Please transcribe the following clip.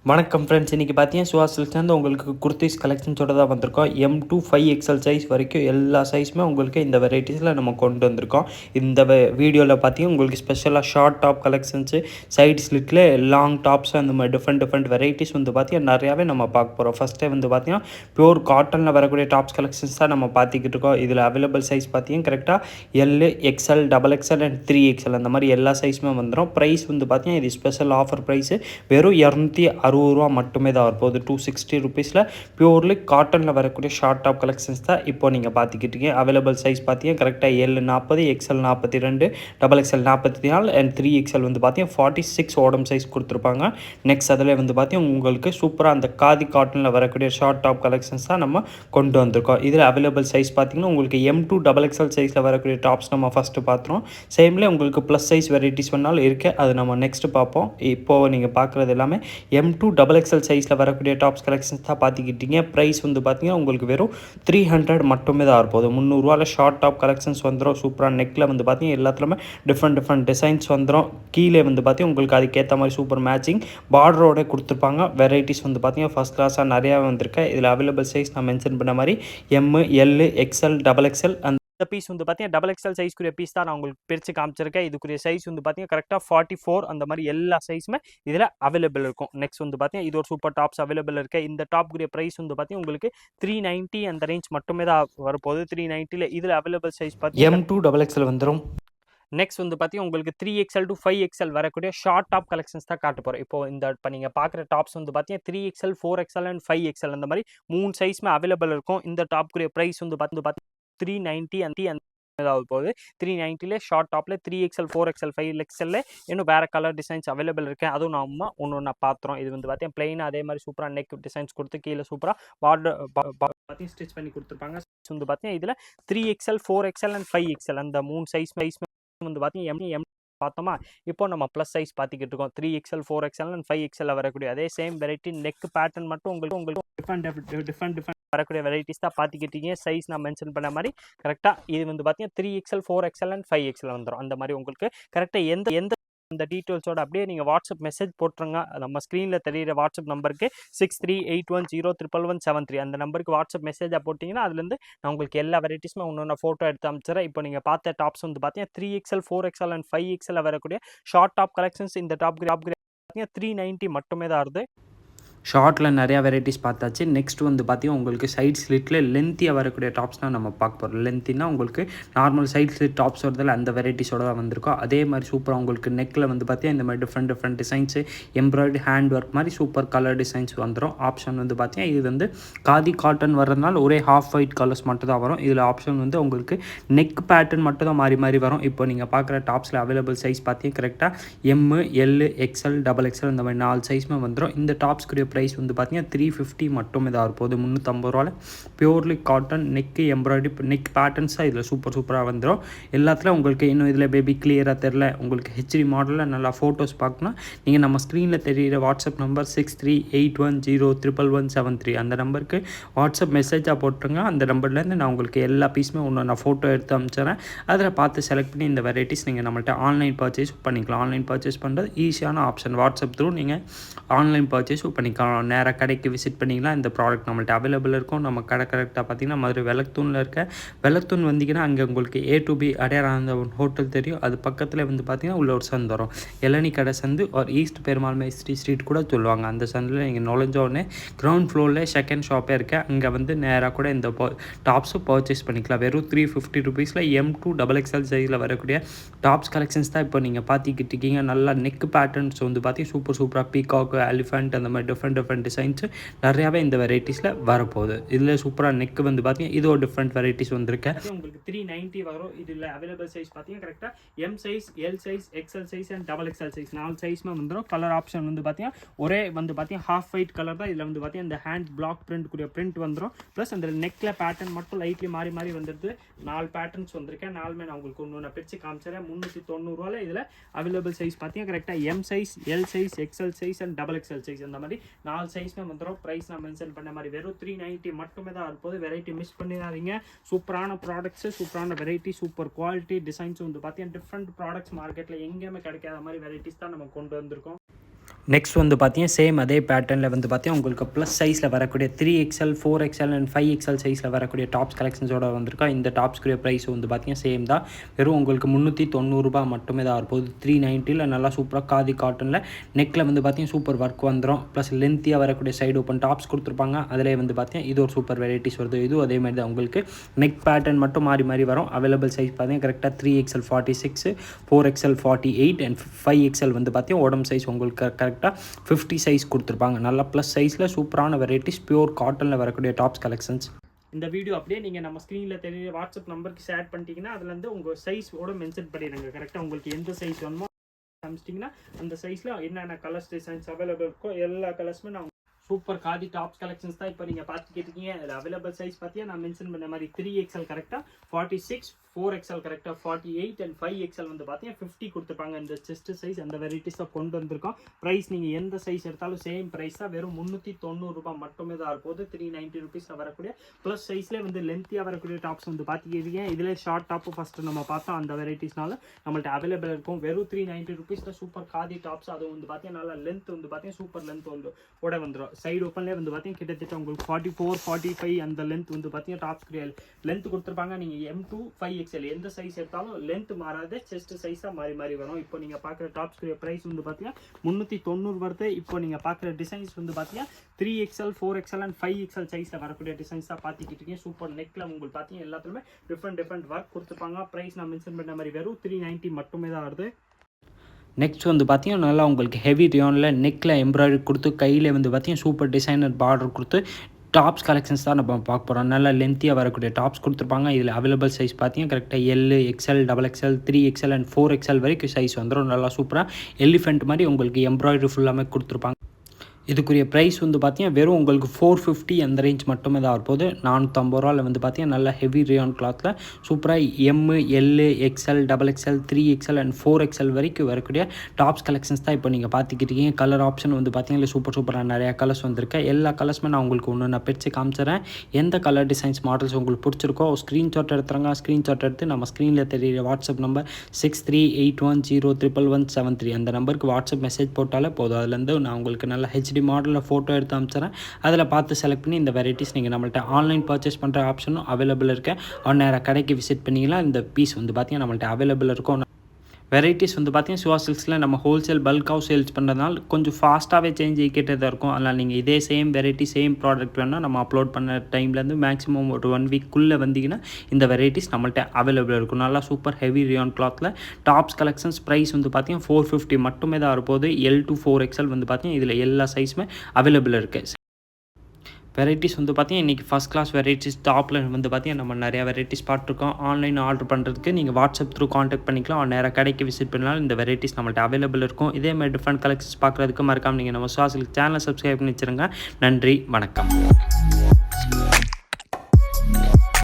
வணக்கம் ஃப்ரெண்ட்ஸ், இன்றைக்கி பார்த்தீங்கன்னா சுஹாஸ் சில்க்ஸ்லேருந்து உங்களுக்கு குர்த்திஸ் கலெக்ஷன்ஸோட தான் வந்திருக்கோம். M to 5XL சைஸ் வரைக்கும் எல்லா சைஸுமே உங்களுக்கு இந்த வெரைட்டிஸில் நம்ம கொண்டு வந்திருக்கோம். இந்த வீடியோவில் பார்த்தீங்கன்னா உங்களுக்கு ஸ்பெஷலாக ஷார்ட் டாப் கலெக்ஷன்ஸு, சைட் ஸ்லிட்டில் லாங் டாப்ஸ், அந்த மாதிரி டிஃப்ரெண்ட் வெரைட்டிஸ் வந்து பார்த்தீங்கன்னா நிறையாவே நம்ம பார்க்க போகிறோம். ஃபஸ்ட்டே வந்து பார்த்தீங்கன்னா பியூர் காட்டனில் வரக்கூடிய டாப்ஸ் கலெக்ஷன்ஸ் தான் நம்ம பார்த்துக்கிட்டு இருக்கோம். இதில் அவைலபிள் சைஸ் பார்த்தீங்கன்னா கரெக்டாக L, XL, XXL and 3XL அந்த மாதிரி எல்லா சைஸுமே வந்துடும். ப்ரைஸ் வந்து பார்த்தீங்கன்னா இது ஸ்பெஷல் ஆஃபர் ப்ரைஸு வெறும் 260 ரூபா மட்டுமே தான் வரப்போகுது. 260 ருபீஸில் பியூர்லி காட்டனில் வரக்கூடிய ஷார்ட் டாப் கலெக்ஷன்ஸ் தான் இப்போ நீங்கள் பார்த்துக்கிட்டீங்க. அவைலபிள் சைஸ் பார்த்தீங்கன்னா கரெக்டாக L 40, XL 42, XXL 44 and 3XL வந்து பார்த்தீங்கன்னா 46 ஓடம் சைஸ் கொடுத்துருப்பாங்க. நெக்ஸ்ட் அதில் வந்து பார்த்தீங்கன்னா உங்களுக்கு சூப்பராக அந்த காதி காட்டனில் வரக்கூடிய ஷார்ட் டாப் கலெக்ஷன்ஸ் தான் நம்ம கொண்டு வந்திருக்கோம். இதில் அவைலபிள் சைஸ் பார்த்தீங்கன்னா உங்களுக்கு M to XXL சைஸில் வரக்கூடிய டாப்ஸ் நம்ம ஃபஸ்ட்டு பார்த்துறோம். சேம்லேயே உங்களுக்கு ப்ளஸ் சைஸ் வெரைட்டிஸ் வேணாலும் இருக்குது, அது நம்ம நெக்ஸ்ட்டு பார்ப்போம். இப்போது நீங்கள் பார்க்குறது எல்லாமே M to XXL சைஸில் வரக்கூடிய டாப்ஸ் கலெக்ஷன்ஸ் தான் பார்த்துக்கிட்டீங்க. ப்ரைஸ் வந்து பார்த்தீங்கன்னா உங்களுக்கு வெறும் 300 மட்டுமே தான் இருப்போது. 300 ஷார்ட் டாப் கலெக்ஷன்ஸ் வந்துடும். சூப்பராக நெக்கில் வந்து பார்த்தீங்கன்னா எல்லாத்துலேயுமே டிஃப்ரெண்ட் டிசைன்ஸ் வந்துடும். கீழே வந்து பார்த்தீங்கன்னா உங்களுக்கு அதுக்கேற்ற மாதிரி சூப்பர் மேட்சிங் பார்டரோட கொடுத்துருப்பாங்க. வெரைட்டிஸ் வந்து பார்த்தீங்கன்னா ஃபஸ்ட் கிளாஸாக நிறையா வந்திருக்கு. இதில் அவைலபிள் சைஸ் நான் மென்ஷன் பண்ண மாதிரி M, L, XL, XXL இந்த பீஸ் வந்து பார்த்தீங்கன்னா XXL சைஸ்க்குரிய பீஸ் தான் நான் உங்களுக்கு பிரித்து காமிச்சிருக்கேன். இதுக்குரிய சைஸ் வந்து பார்த்தீங்கன்னா கரெக்டாக 44 அந்த மாதிரி எல்லா சைஸுமே இதில் அவைலபிள் இருக்கும். நெக்ஸ்ட் வந்து பார்த்தீங்கன்னா இது ஒரு சூப்பர் டாப்ஸ் அவைலபிள் இருக்குது. இந்த டாப்க்குரிய ப்ரைஸ் வந்து பார்த்தீங்கன்னா உங்களுக்கு 390 அந்த ரேஞ்ச் மட்டுமே தான் வரப்போகுது. 390ல் இதில் அவைலபிள் சைஸ் பார்த்தீங்கன்னா M to XXL வந்துடும். நெக்ஸ்ட் வந்து பார்த்தீங்கன்னா உங்களுக்கு 3XL to 5XL வரக்கூடிய ஷார்ட் டாப் கலெக்ஷன்ஸ் தான் காட்ட போகிறோம். இப்போ நீங்கள் பார்க்குற டாப்ஸ் வந்து பார்த்தீங்கன்னா 3XL, 4XL அண்ட் 5XL அந்த மாதிரி 3 சைஸுமே அவைலபிள் இருக்கும். இந்த டாப்க்குரிய ப்ரைஸ் வந்து பார்த்தீங்கன்னா 390 அந்த போகுது. 390ல ஷார்ட் டாப்பில் 3XL, 4XL, 5XL இன்னும் வேறு கலர் டிசைன்ஸ் அவைலபிள் இருக்குது. அதுவும் நம்ம ஒன்று பார்த்துறோம். இது வந்து பார்த்தீங்கன்னா பிளெயினாக அதே மாதிரி சூப்பராக நெக் டிசைன்ஸ் கொடுத்து கீழே சூப்பராக பார்டர் பார்த்தீங்கன்னா ஸ்டிச் பண்ணி கொடுத்துருப்பாங்க. வந்து பார்த்தீங்கன்னா இதில் 3XL, 4XL அண்ட் 5XL அந்த 3 சைஸ் வந்து பார்த்தீங்கன்னா M பார்த்தோமா. இப்போ நம்ம ப்ளஸ் சைஸ் பார்த்துக்கிட்டு இருக்கோம். 3XL, 4XL அண்ட் 5XL வரக்கூடிய அதே சேம் வெரைட்டி நெக் பேட்டர்ன் மட்டும் உங்களுக்கு டிஃப்ரெண்ட் வரக்கூடிய வெரைட்டிஸ் தான் பார்த்துக்கிட்டீங்க. சைஸ் நான் மென்ஷன் பண்ண மாதிரி கரெக்டாக இது வந்து பார்த்தீங்கன்னா 3XL, 4XL அண்ட் 5XL வந்துடும். அந்த மாதிரி உங்களுக்கு கரெக்டாக எந்த அந்த டீட்டெயில்ஸோட அப்படியே நீங்கள் வாட்ஸ்அப் மெசேஜ் போட்டுருங்க. நம்ம ஸ்க்ரீனில் தெரியிற வாட்ஸ்அப் நம்பருக்கு 6381011173 அந்த நம்பருக்கு வாட்ஸ்அப் மெசேஜாக போட்டிங்கன்னா அதுலேருந்து நான் உங்களுக்கு எல்லா வெரைட்டிஸுமே ஒன்று ஃபோட்டோ எடுத்து அமைச்சிடறேன். இப்போ நீங்கள் பார்த்த டாப்ஸ் வந்து பார்த்தீங்கன்னா 3XL, 4XL அண்ட் 5XL வரக்கூடிய ஷார்ட் டாப் கலெக்ஷன்ஸ். இந்த டாப் பார்த்தீங்கன்னா 390 மட்டுமே தான் வருது. ஷார்ட்டில் நிறையா வெரைட்டிஸ் பார்த்தாச்சு. நெக்ஸ்ட் வந்து பார்த்தீங்கன்னா உங்களுக்கு சைட் ஸ்லிட்டில் லென்த்தியாக வரக்கூடிய டாப்ஸ் தான் நம்ம பார்க்க போகிறோம். லென்த்தினா உங்களுக்கு நார்மல் சைட் ஸ்லிட் டாப்ஸ் வரதில் அந்த வெரைட்டிஸோட தான் வந்திருக்கோம். அதே மாதிரி சூப்பராக உங்களுக்கு நெக்கில் வந்து பார்த்தீங்கன்னா இந்த மாதிரி different designs, embroidery hand work மாதிரி சூப்பர் கலர் டிசைன்ஸ் வந்துடும். ஆப்ஷன் வந்து பார்த்தீங்கன்னா இது வந்து காதி காட்டன் வர்றதுனால ஒரே ஹாஃப் ஒயிட் கலர்ஸ் மட்டும் தான் வரும். இதில் ஆப்ஷன் வந்து உங்களுக்கு நெக் பேட்டர்ன் மட்டும் தான் மாறி வரும். இப்போ நீங்கள் பார்க்குற டாப்ஸில் அவைலபிள் சைஸ் பார்த்தீங்கன்னா கரெக்டாக M, L, XL, XXL இந்த மாதிரி 4 சைஸுமே வந்துடும். இந்த டாப்ஸ்க்குரிய ப்ரைஸ் வந்து பார்த்தீங்கன்னா 350 மட்டுமே தான் இருப்போது. 350 ரூபாவில் purely cotton neck embroidery neck பேட்டர்ன்ஸாக இதில் சூப்பராக வந்துடும். எல்லாத்துலையும் உங்களுக்கு இன்னும் இதில் பேபி கிளியராக தெரில, உங்களுக்கு HD மாடலில் நல்லா ஃபோட்டோஸ் பார்க்கணும். நீங்கள் நம்ம ஸ்க்ரீனில் தெரிகிற வாட்ஸ்அப் நம்பர் 6381011173 அந்த நம்பருக்கு வாட்ஸ்அப் மெசேஜாக போட்டுருங்க. அந்த நம்பர்லேருந்து நான் உங்களுக்கு எல்லா பீஸுமே நான் ஃபோட்டோ எடுத்து அனுப்பிச்சிடறேன். அதில் பார்த்து செலக்ட் பண்ணி இந்த வெரைட்டிஸ் நீங்கள் நம்மள்ட்ட ஆன்லைன் பர்ச்சேஸ் பண்ணிக்கலாம். ஆன்லைன் பர்ச்சேஸ் பண்ணுறது ஈஸியான ஆப்ஷன். வாட்ஸ்அப் த்ரூ நீங்கள் ஆன்லைன் பர்ச்சேஸ் பண்ணிக்கலாம். நேராக கடைக்கு விசிட் பண்ணிங்கன்னா இந்த ப்ராடக்ட் நம்மள்ட்ட அவைலபிள் இருக்கும். நம்ம கடை கரெக்டாக பார்த்தீங்கன்னா மதுரை வெள்ளத்தூனில் இருக்க வெள்ளத்தூன் வந்தீங்கன்னா அங்கே உங்களுக்கு A to B அடையாளம் ஹோட்டல் தெரியும். அது பக்கத்தில் வந்து பார்த்தீங்கன்னா உள்ள ஒரு சந்து வரும். இளநி கடை சந்து ஒரு ஈஸ்ட் பெருமாள் மேஸ்திரி ஸ்ட்ரீட் கூட சொல்லுவாங்க. அந்த சந்தில் நீங்கள் நுழைஞ்ச உடனே கிரவுண்ட் ஃப்ளோரில் செகண்ட் ஷாப்பே இருக்குது. அங்கே வந்து நேராக கூட இந்த டாப்ஸும் பர்ச்சேஸ் பண்ணிக்கலாம். வெறும் 350 ருபீஸில் M to XXL சைஸில் வரக்கூடிய டாப்ஸ் கலெக்ஷன்ஸ் தான் இப்போ நீங்கள் பார்த்துக்கிட்டு இருக்கீங்க. நல்லா நெக் பேட்டர்ன்ஸ் வந்து பார்த்தீங்கன்னா சூப்பராக பீகாக், எலிஃபென்ட் அந்த மாதிரி டிஃப்ரெண்ட் டிசைன்ஸு நிறையாவே இந்த வெரைட்டிஸில் வரப்போகுது. இதில் சூப்பராக நெக் வந்து பார்த்தீங்கன்னா இது ஒரு டிஃப்ரெண்ட் வெரைட்டிஸ் வந்திருக்கு. உங்களுக்கு 390 வரும். இதில் அவைலபிள் சைஸ் பார்த்தீங்கன்னா கரெக்டாக M size, L size, XL size and XXL size 4 சைஸ்மே வந்துடும். கலர் ஆப்ஷன் வந்து பார்த்தீங்கன்னா ஒரே வந்து பார்த்தீங்கன்னா ஹாஃப் ஒயிட் கலர் தான். இதில் வந்து பார்த்தீங்கன்னா இந்த ஹேண்ட் பிளாக் பிரிண்ட் கூடிய பிரிண்ட் வந்துடும். ப்ளஸ் அந்த நெக்கில் பேட்டர்ன் மட்டும் லைட்லி மாறி வந்துடுது. 4 பேட்டர்ன்ஸ் வந்திருக்கேன். 4மே நான் உங்களுக்கு ஒன்று பிரித்து காமிச்சிடறேன். 390 ரூபாயில் இதில் அவைலபிள் சைஸ் பார்த்தீங்கன்னா கரெக்டாக M size, L size, XL size and XXL size அந்த மாதிரி 4 சைஸ்மே வந்துடும். ப்ரைஸ் நான் மென்ஷன் பண்ண மாதிரி வெறும் 390 மட்டுமே தான் இருப்போது. வெரைட்டி மிஸ் பண்ணிடாதீங்க. சூப்பரான ப்ராடக்ட்ஸு, சூப்பரான வெரைட்டி, சூப்பர் குவாலிட்டி டிசைன்ஸும் வந்து பார்த்தீங்கன்னா டிஃப்ரெண்ட் ப்ராடக்ட்ஸ் மார்க்கெட்டில் எங்கேயுமே கிடைக்காத மாதிரி வெரைட்டிஸ் தான் நம்ம கொண்டு வந்திருக்கோம். நெக்ஸ்ட் வந்து பார்த்தீங்கன்னா சேம் அதே பேட்டர்னில் வந்து பார்த்தீங்கன்னா உங்களுக்கு ப்ளஸ் சைஸில் வரக்கூடிய 3XL 4XL அண்ட் 5XL சைஸில் வரக்கூடிய டாப்ஸ் கலெக்ஷன்ஸோட வந்திருக்கோம். இந்த டாப்ஸ்க்குரிய ப்ரைஸ் வந்து பார்த்தீங்கன்னா சேம் தான், வெறும் உங்களுக்கு 390 மட்டுமே தான் இருப்போது. 390 நல்லா சூப்பராக காதி காட்டனில் நெக்கில் வந்து பார்த்தீங்கன்னா சூப்பர் ஒர்க் வந்துடும். ப்ளஸ் லென்த்தியாக வரக்கூடிய சைடு ஓப்பன் டாப்ஸ் கொடுத்துருப்பாங்க. அதிலே வந்து பார்த்தீங்கன்னா இது ஒரு சூப்பர் வெரைட்டிஸ் வருது. இதுவும் அதே மாதிரி தான் உங்களுக்கு நெக் பேட்டர்ன் மட்டும் மாறி மாறி வரும். அவைலபிள் சைஸ் பார்த்தீங்கன்னா கரெக்டாக 3XL 46, 4XL 48 அண்ட் 5XL வந்து பார்த்தீங்கன்னா உடம்பு சைஸ் உங்களுக்கு கரெக்டாக 50 சைஸ் கொடுத்துருப்பாங்க. நல்லா ப்ளஸ் சைஸில் சூப்பரான வெரைட்டிஸ் பியூர் காட்டனில் வரக்கூடிய டாப்ஸ் கலெக்ஷன்ஸ். இந்த வீடியோ அப்படியே நீங்கள் நம்ம ஸ்க்ரீனில் தெரிய வாட்ஸ்அப் நம்பருக்கு ஷேர் பண்ணிட்டீங்கன்னா அதுலேருந்து உங்கள் சைஸோட மென்ஷன் பண்ணிடுங்க. கரெக்டாக உங்களுக்கு எந்த சைஸ் வேணுமோ காமிச்சிட்டிங்கன்னா அந்த சைஸில் என்னென்ன கலர்ஸ் டிசைன்ஸ் அவைலபிள் இருக்கோ எல்லா கலர்ஸுமே நான் சூப்பர் காதி டாப்ஸ் கலெக்ஷன்ஸ் தான் இப்போ நீங்கள் பார்த்துக்கிட்டு இருக்கீங்க. அதில் அவைலபிள் சைஸ் பார்த்தீங்கன்னா நான் மென்ஷன் பண்ண மாதிரி 3XL கரெக்டாக 46, 4XL கரெக்டாக 48 அண்ட் 5XL வந்து பார்த்தீங்கன்னா 50 கொடுத்துருப்பாங்க. இந்த செஸ்ட் சைஸ் அந்த வெரைட்டிஸாக கொண்டு வந்திருக்கோம். ப்ரைஸ் நீங்கள் எந்த சைஸ் எடுத்தாலும் சேம் ப்ரைஸ் தான், வெறும் 390 மட்டுமே தான் இருப்போது. 390 ருபீஸில் வரக்கூடிய ப்ளஸ் சைஸ்லேயே வந்து லென்த்தியாக வரக்கூடிய டாப்ஸ் வந்து பார்த்துக்கிட்டீங்க. இதில் ஷார்ட் டாப்பு ஃபஸ்ட்டு நம்ம பார்த்தோம், அந்த வெரைட்டிஸ்னால நம்மள்ட்ட அவைலபிள் இருக்கும். வெறும் 390 ருபீஸில் சூப்பர் காதி டாப்ஸ். அது வந்து பார்த்தீங்கன்னா நல்லா லென்த் வந்து பார்த்தீங்கன்னா சூப்பர் லென்த் வந்து ஓட வந்துடும். சைடு ஓப்பன்லேயே வந்து பார்த்தீங்கன்னா கிட்டத்தட்ட உங்களுக்கு 44, 45 அந்த லென்த் வந்து பார்த்தீங்கன்னா டாப்ஸ் லென்த் கொடுத்துருப்பாங்க. நீங்கள் M2 5XL எந்த சைஸ் எடுத்தாலும் லென்த் மாறாது, செஸ்ட் சைஸாக மாறி மாறி வரும். இப்போ நீங்கள் பார்க்குற டாப்ஸ்க்குரிய ப்ரைஸ் வந்து பார்த்தீங்கன்னா 390 வருது. இப்போ நீங்கள் பார்க்குற டிசைன்ஸ் வந்து பார்த்தீங்கன்னா 3XL 4XL அண்ட் 5XL சைஸில் வரக்கூடிய டிசைன்ஸ் தான் பார்த்துக்கிட்டு இருக்கீங்க. சூப்பர் நெக்கில் உங்களுக்கு பார்த்தீங்கன்னா எல்லாத்துலேயுமே டிஃப்ரெண்ட் ஒர்க் கொடுத்துருப்பாங்க. ப்ரைஸ் நான் மென்ஷன் பண்ண மாதிரி வெறும் 390 மட்டுமே தான் வருது. நெக்ஸ்ட் வந்து பார்த்தீங்கன்னா நல்லா உங்களுக்கு ஹெவி ரியானில் நெக்கில் எம்ப்ராய்டரி கொடுத்து கையில் வந்து பார்த்தீங்கன்னா சூப்பர் டிசைனர் பார்டர் கொடுத்து டாப்ஸ் கலெக்ஷன்ஸ் தான் நம்ம பார்க்க போகிறோம். நல்லா லென்த்தியாக வரக்கூடிய டாப்ஸ் கொடுத்துருப்பாங்க. இதில் அவைலபிள் சைஸ் பார்த்தீங்கன்னா கரெக்டாக L, XL, XXL, 3XL and 4XL வரைக்கும் சைஸ் வந்துடும். நல்லா சூப்பராக எலிஃபெண்ட் மாதிரி உங்களுக்கு எம்ப்ராய்டரி ஃபுல்லாமே கொடுத்துருப்பாங்க. இதுக்குரிய ப்ரைஸ் வந்து பார்த்தீங்கன்னா வெறும் உங்களுக்கு 450 அந்த ரேஞ்ச் மட்டுமே தான் இருப்போது. 450 ரூபாவில் வந்து பார்த்தீங்கன்னா நல்லா ஹெவி ரியான் கிளாத்தில் சூப்பராக M, L, XL, XXL, 3XL and 4XL வரைக்கும் வரக்கூடிய டாப்ஸ் கலெக்ஷன்ஸ் தான் இப்போ நீங்கள் பார்த்துக்கிட்டீங்க. கலர் ஆப்ஷன் வந்து பார்த்தீங்கன்னா சூப்பராக நிறையா கலர்ஸ் வந்திருக்கு. எல்லா கலர்ஸுமே நான் உங்களுக்கு ஒன்று நான் பிரித்து காமிச்சிடறேன். எந்த கலர் டிசைன்ஸ் மாடல்ஸ் உங்களுக்கு பிடிச்சிருக்கோ ஸ்க்ரீன்ஷாட் எடுத்துறாங்க. ஸ்க்ரீன்ஷாட் எடுத்து நம்ம ஸ்க்ரீனில் தெரியுற வாட்ஸ்அப் நம்பர் 6381011173 அந்த நம்பருக்கு வாட்ஸ்அப் மெசேஜ் போட்டாலே போதும். அதுலேருந்து நான் உங்களுக்கு நல்ல HD மாடலில் ஃபோட்டோ எடுத்து அனுப்பிச்சிடறேன். அதில் பார்த்து செலக்ட் பண்ணி இந்த வெரைட்டிஸ் நீங்கள் நம்மள்ட்ட ஆன்லைன் பர்ச்சேஸ் பண்ணுற ஆப்ஷனும் அவைலபிள் இருக்குது. நேராக கடைக்கு விசிட் பண்ணிங்கன்னா இந்த பீஸ் வந்து பார்த்தீங்கன்னா நம்மள்ட்ட அவைலபிள் இருக்கும். வெரைட்டிஸ் வந்து பார்த்தீங்கன்னா சிவா சில்க்ஸில் நம்ம ஹோல்சேல் பல்காக சேல்ஸ் பண்ணுறதுனால கொஞ்சம் ஃபாஸ்ட்டாகவே சேஞ்ச் ஆகிக்கிட்டே இருக்கும். அதனால் நீங்கள் இதே சேம் வெரைட்டி சேம் ப்ராடக்ட் வேணால் நம்ம அப்லோட் பண்ண டைம்லேருந்து மேக்ஸிமம் ஒரு 1 வீக்குள்ளே வந்தீங்கன்னா இந்த வெரைட்டிஸ் நம்மள்ட்ட அவைலபிள் இருக்கும். நல்லா சூப்பர் ஹெவி ரியான் கிளாத்தில் டாப்ஸ் கலெக்ஷன்ஸ் ப்ரைஸ் வந்து பார்த்தீங்கன்னா 450 மட்டுமே தான் இருப்போது. L to 4XL வந்து பார்த்தீங்கன்னா இதில் எல்லா சைஸுமே அவைலபிள் இருக்குது. வெரைட்டிஸ் வந்து பார்த்தீங்கன்னா இன்றைக்கி ஃபஸ்ட் கிளாஸ் வெரைட்டிஸ் டாப்பில் வந்து பார்த்தீங்கன்னா நம்ம நிறையா வெரைட்டிஸ் பார்த்துருக்கோம். ஆன்லைன் ஆர்டர் பண்ணுறதுக்கு நீங்கள் வாட்ஸ்அப் த்ரூ காண்டாக்ட் பண்ணிக்கலாம். நேராக கடைக்கு விசிட் பண்ணாலும் இந்த வெரைட்டிஸ் நம்மள்ட்ட அவைலபிள் இருக்கும். இதே மாதிரி டிஃப்ரெண்ட் கலெக்ஷன்ஸ் பார்க்குறதுக்கு மறக்காமல் நீங்கள் நம்ம சிவா சில்க்ஸ் சேனலை சப்ஸ்கிரைப் பண்ணி வச்சுருங்க. நன்றி, வணக்கம்.